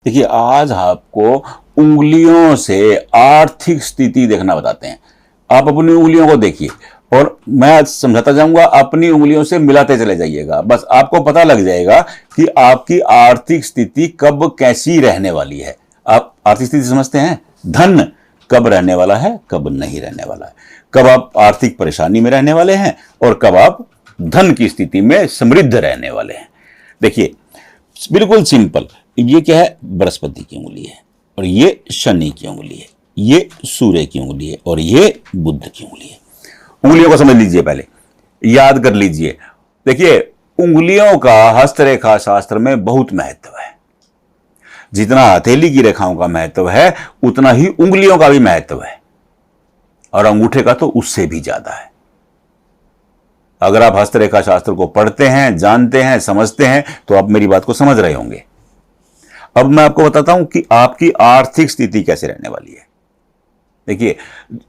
देखिए, आज आपको उंगलियों से आर्थिक स्थिति देखना बताते हैं। आप अपनी उंगलियों को देखिए और मैं आज समझाता जाऊंगा, अपनी उंगलियों से मिलाते चले जाइएगा। बस आपको पता लग जाएगा कि आपकी आर्थिक स्थिति कब कैसी रहने वाली है। आप आर्थिक स्थिति समझते हैं? धन कब रहने वाला है, कब नहीं रहने वाला है, कब आप आर्थिक परेशानी में रहने वाले हैं और कब आप धन की स्थिति में समृद्ध रहने वाले हैं। देखिए, बिल्कुल सिंपल। ये क्या है? बृहस्पति की उंगली है और ये शनि की उंगली है, ये सूर्य की उंगली है और ये बुध की उंगली है। उंगलियों को समझ लीजिए, पहले याद कर लीजिए। देखिए, उंगलियों का हस्तरेखा शास्त्र में बहुत महत्व है। जितना हथेली की रेखाओं का महत्व है उतना ही उंगलियों का भी महत्व है, और अंगूठे का तो उससे भी ज्यादा है। अगर आप हस्तरेखा शास्त्र को पढ़ते हैं, जानते हैं, समझते हैं तो आप मेरी बात को समझ रहे होंगे। अब मैं आपको बताता हूं कि आपकी आर्थिक स्थिति कैसे रहने वाली है। देखिए,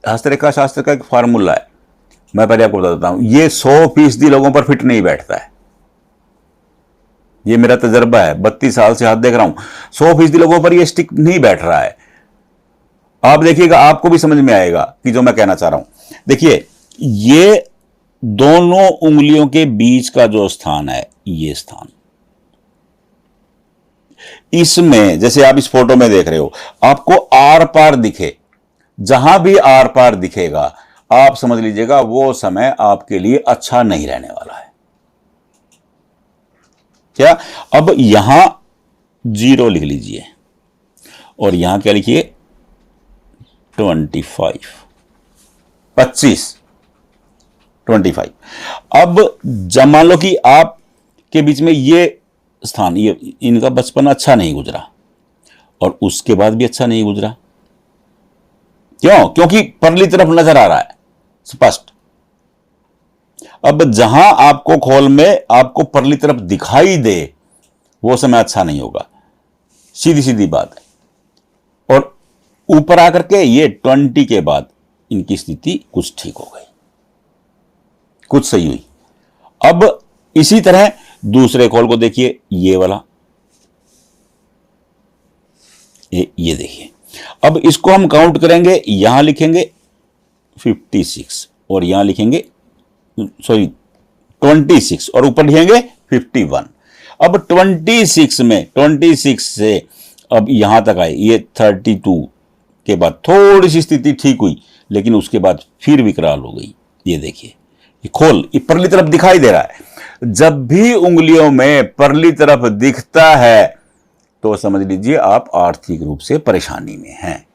हस्तरेखा शास्त्र का एक फार्मूला है, मैं पहले आपको बता देता हूं। ये 100% लोगों पर फिट नहीं बैठता है। ये मेरा तजर्बा है, 32 साल से हाथ देख रहा हूं। 100% लोगों पर ये स्टिक नहीं बैठ रहा है। आप देखिएगा, आपको भी समझ में आएगा कि जो मैं कहना चाह रहा हूं। देखिए, ये दोनों उंगलियों के बीच का जो स्थान है, ये स्थान, इसमें जैसे आप इस फोटो में देख रहे हो, आपको आर पार दिखे, जहां भी आर पार दिखेगा आप समझ लीजिएगा वो समय आपके लिए अच्छा नहीं रहने वाला है। क्या? अब यहां 0 लिख लीजिए और यहां क्या लिखिए? 25। अब जब मान लो कि आप के बीच में ये स्थान, ये इनका बचपन अच्छा नहीं गुजरा और उसके बाद भी अच्छा नहीं गुजरा। क्यों? क्योंकि परली तरफ नजर आ रहा है स्पष्ट। अब जहां आपको खोल में आपको परली तरफ दिखाई दे वो समय अच्छा नहीं होगा, सीधी सीधी बात है। और ऊपर आकर के ये 20 के बाद इनकी स्थिति कुछ ठीक हो गई, कुछ सही हुई। अब इसी तरह दूसरे खोल को देखिए, ये वाला, ये देखिए। अब इसको हम काउंट करेंगे, यहां लिखेंगे 56 और यहां लिखेंगे 26 और ऊपर लिखेंगे 51। अब 26 से अब यहां तक आए, ये 32 के बाद थोड़ी सी स्थिति ठीक हुई, लेकिन उसके बाद फिर विकराल हो गई। ये देखिए, ये खोल ये परली तरफ दिखाई दे रहा है। जब भी उंगलियों में परली तरफ दिखता है तो समझ लीजिए आप आर्थिक रूप से परेशानी में हैं।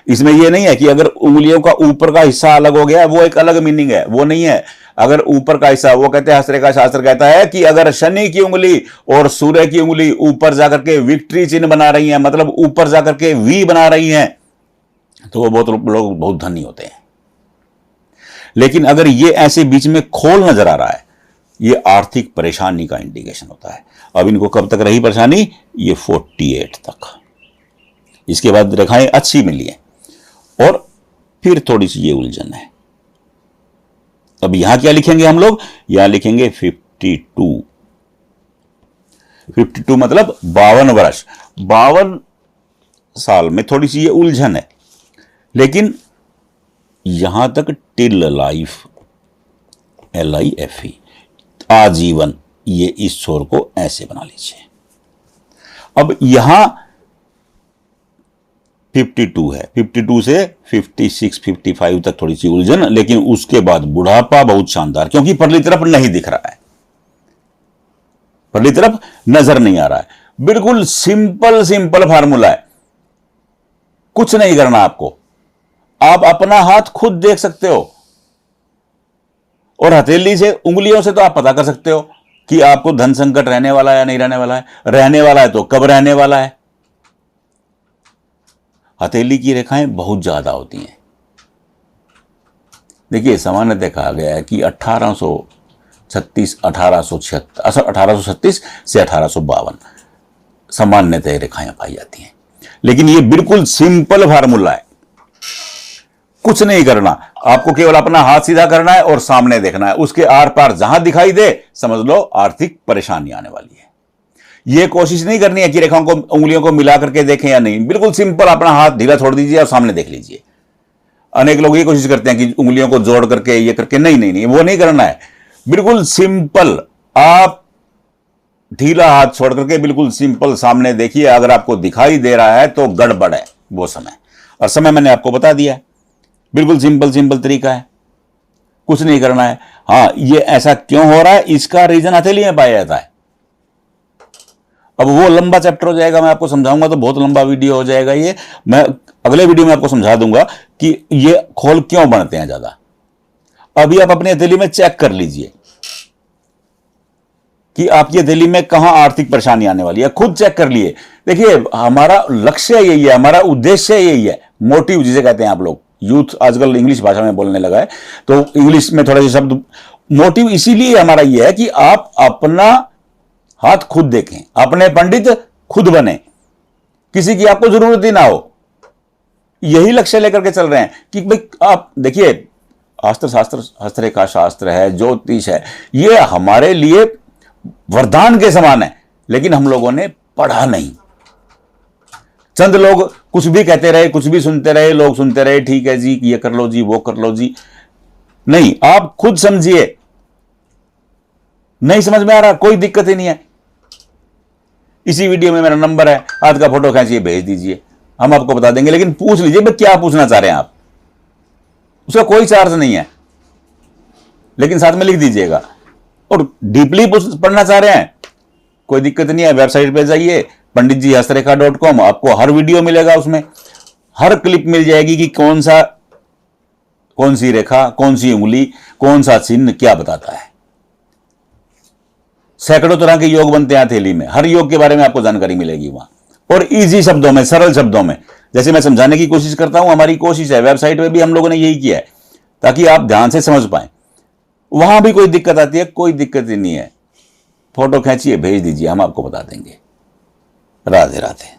इसमें यह नहीं है कि अगर उंगलियों का ऊपर का हिस्सा अलग हो गया वो एक अलग मीनिंग है, वो नहीं है। अगर ऊपर का हिस्सा, वो कहते हैं, हस्तरेखा शास्त्र कहता है कि अगर शनि की उंगली और सूर्य की उंगली ऊपर जाकर के विक्ट्री चिन्ह बना रही हैं, मतलब ऊपर जाकर के वी बना रही हैं, तो वो बहुत लोग बहुत धनी होते हैं। लेकिन अगर ये ऐसे बीच में खोल नजर आ रहा है, ये आर्थिक परेशानी का इंडिकेशन होता है। अब इनको कब तक रही परेशानी? ये 48 तक। इसके बाद रेखाएं अच्छी मिली है और फिर थोड़ी सी ये उलझन है। अब यहां क्या लिखेंगे हम लोग? यहां लिखेंगे 52 मतलब 52 वर्ष। 52 साल में थोड़ी सी ये उलझन है, लेकिन यहां तक टिल लाइफ, LIFE, आजीवन, ये इस छोर को ऐसे बना लीजिए। अब यहां 52 है, 52 से 56 55 तक थोड़ी सी उलझन, लेकिन उसके बाद बुढ़ापा बहुत शानदार, क्योंकि परली तरफ नहीं दिख रहा है, परली तरफ नजर नहीं आ रहा है। बिल्कुल सिंपल फार्मूला है, कुछ नहीं करना आपको। आप अपना हाथ खुद देख सकते हो और हथेली से, उंगलियों से तो आप पता कर सकते हो कि आपको धन संकट रहने वाला है या नहीं रहने वाला है। रहने वाला है तो कब रहने वाला है। हथेली की रेखाएं बहुत ज्यादा होती हैं। देखिए, सामान्य देखा गया है कि 1836 1836 से 1852 सामान्यतः रेखाएं पाई जाती हैं। लेकिन ये बिल्कुल सिंपल फार्मूला है, कुछ नहीं करना, आपको केवल अपना हाथ सीधा करना है और सामने देखना है। उसके आर पार जहां दिखाई दे समझ लो आर्थिक परेशानी आने वाली है। ये कोशिश नहीं करनी है कि रेखाओं को, उंगलियों को मिला करके देखें या नहीं, बिल्कुल सिंपल अपना हाथ ढीला छोड़ दीजिए और सामने देख लीजिए। अनेक लोग ये कोशिश करते हैं कि उंगलियों को जोड़ करके ये करके, नहीं नहीं नहीं, वो नहीं करना है। बिल्कुल सिंपल, आप ढीला हाथ छोड़ करके बिल्कुल सिंपल सामने देखिए। अगर आपको दिखाई दे रहा है तो गड़बड़ है वो समय, और समय मैंने आपको बता दिया है। बिल्कुल सिंपल सिंपल तरीका है, कुछ नहीं करना है। हाँ, ये ऐसा क्यों हो रहा है, इसका रीजन हथेली में पाया जाता है। अब वो लंबा चैप्टर हो जाएगा, मैं आपको समझाऊंगा तो बहुत लंबा वीडियो हो जाएगा ये। मैं अगले वीडियो में आपको समझा दूंगा कि ये खोल क्यों बनते हैं ज्यादा। अभी आप अपनी हथेली में चेक कर लीजिए कि आपकी हथेली में कहां आर्थिक परेशानी आने वाली है, खुद चेक कर लिए। देखिए, हमारा लक्ष्य यही है, हमारा उद्देश्य यही है, मोटिव जिसे कहते हैं आप लोग। यूथ आजकल इंग्लिश भाषा में बोलने लगा है, तो इंग्लिश में थोड़ा सा शब्द, मोटिव इसीलिए हमारा यह है कि आप अपना हाथ खुद देखें, अपने पंडित खुद बने, किसी की आपको जरूरत ही ना हो। यही लक्ष्य लेकर के चल रहे हैं कि भाई आप देखिए, अस्त्र शास्त्र, हस्तरेखा शास्त्र है, ज्योतिष है, ये हमारे लिए वरदान के समान है, लेकिन हम लोगों ने पढ़ा नहीं। चंद लोग कुछ भी कहते रहे, कुछ भी सुनते रहे, लोग सुनते रहे, ठीक है जी, ये कर लो जी, वो कर लो जी। नहीं, आप खुद समझिए। नहीं समझ में आ रहा, कोई दिक्कत ही नहीं है। इसी वीडियो में मेरा नंबर है, हाथ का फोटो खींचिए, भेज दीजिए, हम आपको बता देंगे। लेकिन पूछ लीजिए भाई क्या पूछना चाह रहे हैं आप, उसका कोई चार्ज नहीं है, लेकिन साथ में लिख दीजिएगा। और डीपली पढ़ना चाह रहे हैं, कोई दिक्कत नहीं है, वेबसाइट पे जाइए panditjihastrekha.com, आपको हर वीडियो मिलेगा, उसमें हर क्लिप मिल जाएगी कि कौन सी रेखा, कौन सी उंगली, कौन सा चिन्ह क्या बताता है। सैकड़ों तरह के योग बनते हैं हथेली में, हर योग के बारे में आपको जानकारी मिलेगी वहां, और इजी शब्दों में, सरल शब्दों में, जैसे मैं समझाने की कोशिश करता हूं। हमारी कोशिश है, वेबसाइट पे भी हम लोगों ने यही किया है, ताकि आप ध्यान से समझ पाए। वहां भी कोई दिक्कत आती है, कोई दिक्कत ही नहीं है, फोटो खींचिए, भेज दीजिए, हम आपको बता देंगे। राधे राधे।